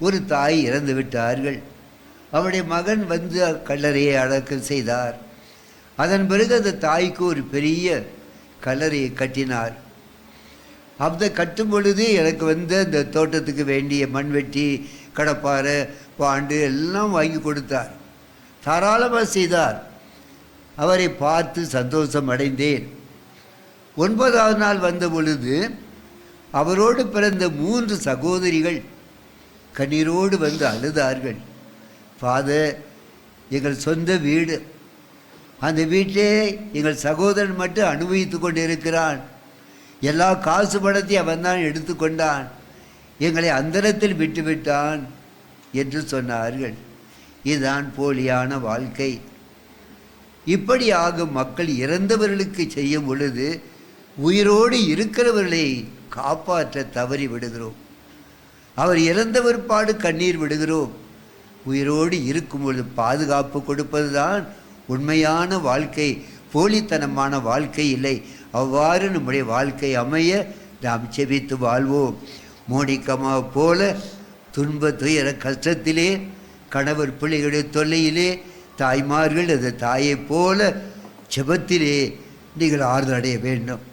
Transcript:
ஒரு தாய் இறந்து விட்டார்கள். அவருடைய மகன் வந்து கல்லறையை அடக்கம் செய்தார். அதன் பிறகு அந்த தாய்க்கு ஒரு பெரிய கல்லறையை கட்டினார். அந்த கட்டும் பொழுது எனக்கு வந்து அந்த தோட்டத்துக்கு வேண்டிய மண்வெட்டி, கடப்பாரை, பாண்டு எல்லாம் வாங்கி கொடுத்தார். தாராளமாக செய்தார். அவரை பார்த்து சந்தோஷம் அடைந்தேன். 9வது நாள் வந்த பொழுது அவரோடு பிறந்த 3 சகோதரிகள் கண்ணீரோடு வந்து அழுதார்கள். ஃபாதர், எங்கள் சொந்த வீடு, அந்த வீட்டிலே எங்கள் சகோதரன் மட்டும் அனுபவித்து கொண்டு இருக்கிறான். எல்லா காசு பணத்தையும் அவன் தான் எடுத்துக்கொண்டான், எங்களை அந்தரத்தில் விட்டுவிட்டான் என்று சொன்னார்கள். இதுதான் போலியான வாழ்க்கை. இப்படியாக மக்கள் இறந்தவர்களுக்கு செய்யும் பொழுது உயிரோடு இருக்கிறவர்களை காப்பாற்ற தவறி விடுகிறோம். அவர் இறந்த பிற்பாடு கண்ணீர் விடுகிறோம். உயிரோடு இருக்கும் பொழுது பாதுகாப்பு கொடுப்பது தான் உண்மையான வாழ்க்கை, போலித்தனமான வாழ்க்கை இல்லை. அவ்வாறு நம்முடைய வாழ்க்கை அமைய நாம் செபித்து வாழ்வோம். மோனிகம்மா போல துன்ப துயர கஷ்டத்திலே, கணவர் பிள்ளைகளுடைய தொல்லையிலே, தாய்மார்கள் அந்த தாயை போல செபத்திலே நீங்கள் ஆறுதல் அடைய வேண்டும்.